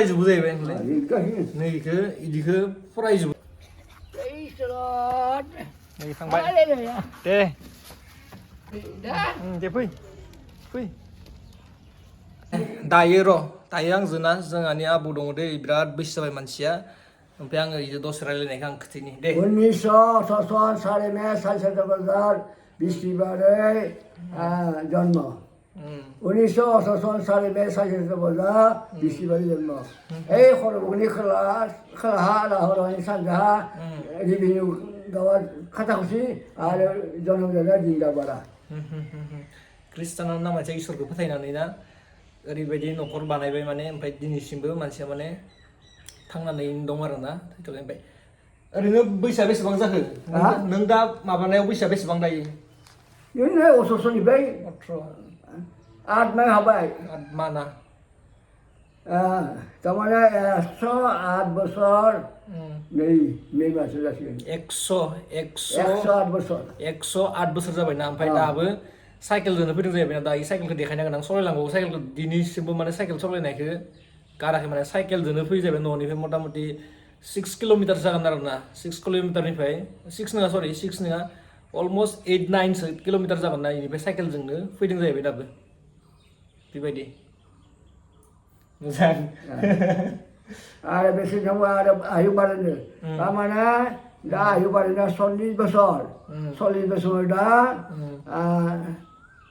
फरायजोबो जाहैबाय नै इदिखो फरायजोबो नै थांबाय दे दे फै दायो आंजोना जोंहानि आबौ दङ दे बिराद बैसो जाबाय मानसिया ओमफ्राय आङो इजों दसे रायलायनायखौ आं खोथैनि दे 1900 सारे मे सालसे बाजार बिस्थिबारै जन्म 1900 सारे मे सालसे बाजार बिस्थिबारै जन्म এই खरबनि खोलाहा लाहरनि सानजाहा रिभिनिउ गावा खाथाखुसि आरो जन्म जायगा दिंदाबारा ख्रिस्टानानो नामाथिया इसोरखौ फोथायनानै ना ओरैबायदि न'खर बानायबाय माने ओमफ्राय दिनैसिमबो मानसिया माने थांनानै दं आरो ना थैथ'बाय ओमफ्राय ओरैनो बैसोआ बेसेबां जाखो नों दा माबानायाव बैसोआ बेसेबां दायो बिदिनो 18निफ्राय 8 माह हाबाय 8 माना थारमाने 108 बोसोर नै मासो जासिगोन 108 बोसोर जाबायना ओमफ्राय दाबो साइकेलजोंनो फैदों जाहैबाय दायो साइकेलखौ देखायनो गोनां सालायलांबावो साइकेलखौ दिनैसिमबो माने साइकेल सालायनायखौ गाराखै माने साइकेलजोंनो फैयो जाहैबाय न'निफ्राय मथा मथि 6 किल'मिटार जागोन आरो ना 6 किल'मिटारनिफ्राय 6 नङा अलमस्ट 8-9 किल'मिटार जागोन ना बेनिफ्राय साइकेलजोंनो फैदों जाहैबाय दाबो बेबायदि मोजां आरो बेसे थांबा आरो आयु बारायनो थारमाने दा आयु बारायना 40 बोसोर दा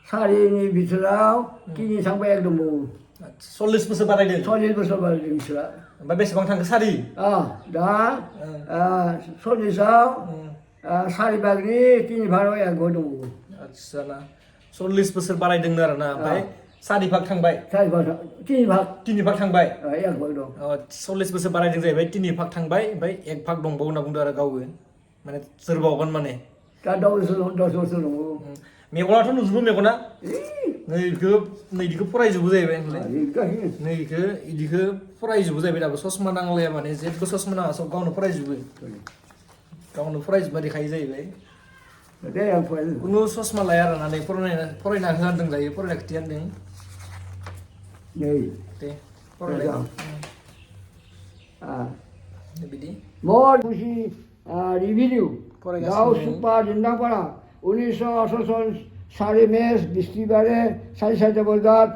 सारिनि बिथोराव किनि थांबाय एक दंबावो 40 बोसोर बारायदों 40 बोसोर बारायदों बिसोरा ओमफ्राय बेसेबां थांखो सारि दा 40आव सारि भागनि 3 भागाव 1 भाग दंबावो आच्छा ना 40 बोसोर बारायदों आरो ना ओमफ्राय 4 भाग थांबाय 3 भाग थांबाय 1 भाग दं 40 बोसोर बारायदों जाहैबाय 3 भाग थांबाय ओमफ्राय 1 भाग दंबावो होनना बुंदों आरो गावबो माने जोरबावगोन माने दा 10 बोसोर दंबावो मेगनाथ' नुजोबो मेगना नैदिखौ फरायजोबो जाहैबाय इदिखौ फरायजोबो जाहैबाय दाबो ससमा नांलाया माने जेबो ससमा नाङा सब गावनो फरायजोबना देखायो जाहैबाय खुनु ससमा लाया आरो ना नै फरायना होनदों जायो फरायना खिथिया होनदों दे फरायलाय बिदि मर खुसि रिभिनिउ गाव सुपा दिन्दांपारा 1988 সারি মেষ বৃষ্টিবারে সাড়ে 7 বজাত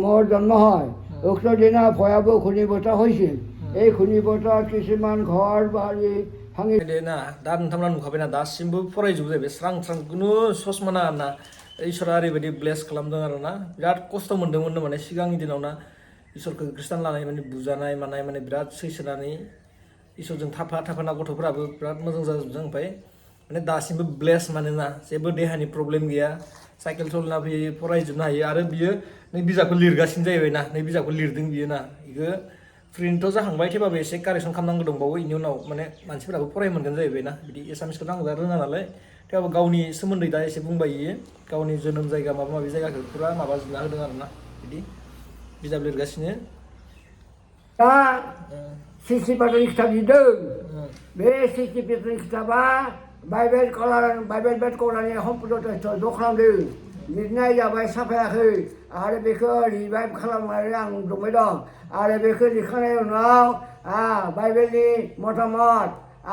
মোৰ জন্ম হয় উক্ত দিনা ভয়াবহ ঘূৰ্ণিবতাহ হৈছিল এই ঘূৰ্ণিবতাহত কিছুমান ঘৰ বাৰী ভাঙি ना दा नोंथांमोना नुखाबायना दासिमबो फरायजोबो जाहैबाय स्रां खुनु ससमा नाङा ना इसोरा ओरैबायदि ब्लेस खालामदों आरो ना बिराद खस्थ' मोन्दोंमोन माने सिगांनि दिनाव ना इसोरखौ ख्रिस्टान लानाय माने बुजानाय मानाय माने बिराद सैसोनानै इसोरजों थाफाना गथ'फोराबो बिराद मोजां जाजोबदों ओमफ्राय माने दासिमबो ब्लेस मानोना जेबो देहानि प्रब्लेम गैया साइकेल सलायना फैयो फरायजोबनो हायो आरो बियो नै बिजाबखौ लिरगासिनो जाहैबाय ना नै बिजाबखौ लिरदों बियो ना बेखौ प्रिन्टथ' जाखांबाय थेवबाबो एसे कारेक्सन खालामनांगौ दंबावो बेनि उनाव माने मानसिफोराबो फरायमोनगोन जाहैबाय ना बिदि एसामिसखौथ' आं दा रोङा नालाय थेवबाबो गावनि सोमोन्दै दा एसे बुंबाय इयो गावनि जोनोम जायगा माबा माबि जायगाखौ फुरा माबाजोबना होदों आरो ना बिदि बिजाब लिरगासिनो दा 60 पातानि खिथाब लिरदों बे 60 पातानि खिथाबा बाइबेल बेद कलारनि सम्पुर्न ज' खालामदों लिरनाय जाबाय साफायाखै आरो बेखौ रिभाइभ खालामनानै आं दंबाय दं आरो बेखौ लिरखांनायनि उनाव बाइबेलनि मतामत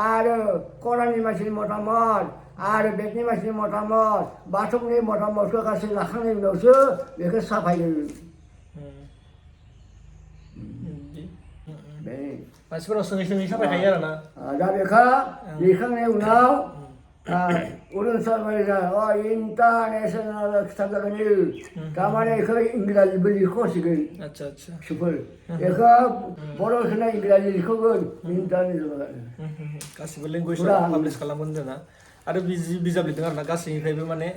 आरो कलारनि मानसिनि मतामत आरो बेदनि मानसिनि मतामत बाथौनि मतामतखौ गासै लाखांनायनि उनावसो बेखौ साफायदों मानसिफोरा सोङै साफायखायो आरो ना दा बेखौ लिरखांनायनि उनाव इन्टारनेसनेल खिथाब जागोन थारमाने बेखौ इंराजिबो लिरख'सिगोन आच्छा सुफोर बेखौ बर' होनाय इंराजि लिरख'गोन इन्टारनेसनेल गासिबो लेंगुवेजआव पाब्लिस खालामगोन जोंना आरो बिजाब लिरदों आरो ना गासैनिफ्रायबो माने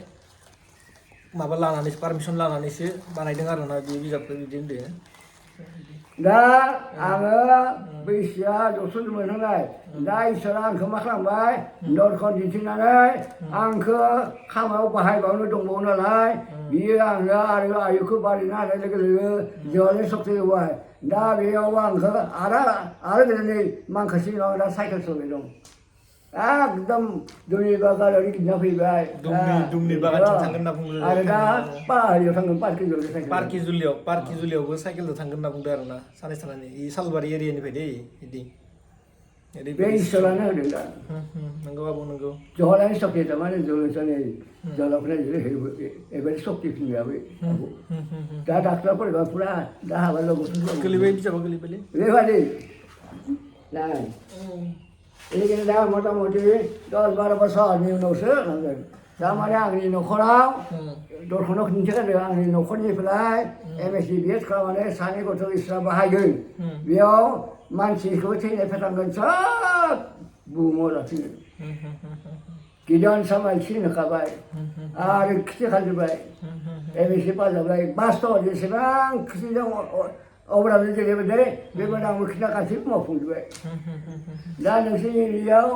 माबा लानानै पारमिसन लानानैसो बानायदों आरो ना बे बिजाबखौ बिदि होनदों दा आङो बैसोआ जौसुं मोनहांनाय दा इसोरा आंखौ मा खालामबाय दरखन दिन्थिनानै आंखौ खामायाव बाहायबावनो दंबावो नालाय बियो आंनो आरो आयुखौ बारायनो हानाय लोगो लोगो जिउआनो सक्ति होबाय दा बेयाव आंखौ आरो दिनै माखासे उनाव दा साइकेल सालायबाय दं एकदम दुमनि बागान ओरै गिदिंना फैबाय दुमनि बागानथिं थांगोन होनना बुंदों आरो दा पाहारियाव थांगोन पार्कि जुलियावबो साइकेलजों थांगोन होनना बुंदों आरो ना सानै सानै इ सालबारि एरियानिफ्राय दै बिदि बे इसोरानो होदों दा नंगौ आबौ नंगौ जलानि सक्ति थारमाने जलसनै जलफ्रा एबारे सक्ति फिनबाय दा डाक्टरफोरबा पुरा दा हाबाल' गोलैबाय बिजाबा गोलैबायलै बेबादि नाय बेनिखायनो दा मथा मथि 10-12 बोसोरनि उनावसो लांगोन थारमाने आंनि न'खराव दरखनाव खिन्थिगारदों आंनि न'खरनिफ्राय MSc BEd खालामनानै सानै गथ' इसोरा बाहायगोन बेयाव मानसिखौ थैनाय फोथांगोन सब बुहुमाव लाखिगोन गिदिर सामायथि होखाबाय आरो खिथिखाजोब्बाय MSc पास जाबाय बास्तव जेसेबां खिथिजों अब्लाबो गेलेबाय बेबायदि आंबो खिथा गासैबो मावफुंजोब्बाय दा नोंसोरनि एरियायाव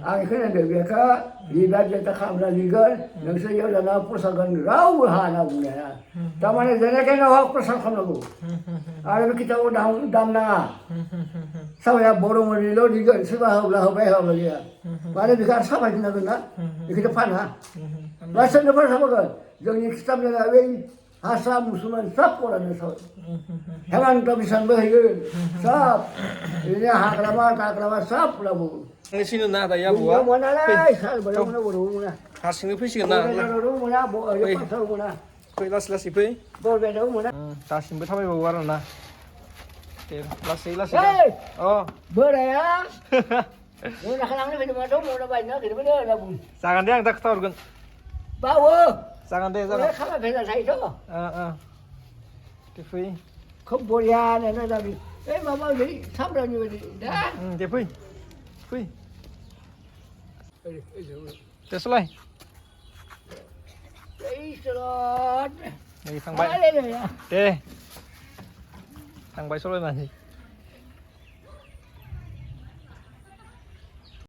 आं खोनादों बेखौ बिबार जेथा खालामना लिरगोन नोंसोर इयाव दाना प्रसादगोन रावबो हा होनना बुंनो हाया थारमाने जेनेखायनो हक प्रसाद खालामनांगौ आरो बे खिथाखौ दाम नाङा साबाया बर'मनिल' लिरगोन सोरबा होब्ला होबाय होब्ला गैया माने बेखौ आरो साफायफिननांगोन ना बेखौथ' फाना बा सोरनोबा साफागोन जोंनि खिथाब जायगा बै हारसा मुसलमान सब फरायनो सब हेमन्त बिसानबो होगोन सब बिदिनो हाग्रामा थाग्रामा सब लाबो नोंसिनो ना दायो आबौआ हारसिंनो फैसिगोन ना फै लासै लासै फै दासिमबो थाबायबावो आरो ना दे लासै लासै अ बोराया जागोन दे आं दा खोथाहरगोन बावो जागोन दे जागोन खामाय फैना थायोथ' दे फै खोब बरियानो दा बे माबा बै सामब्रानि बायदि दा दे फै फै दे सलाय नै थांबाय दे थांबाय सलायनानै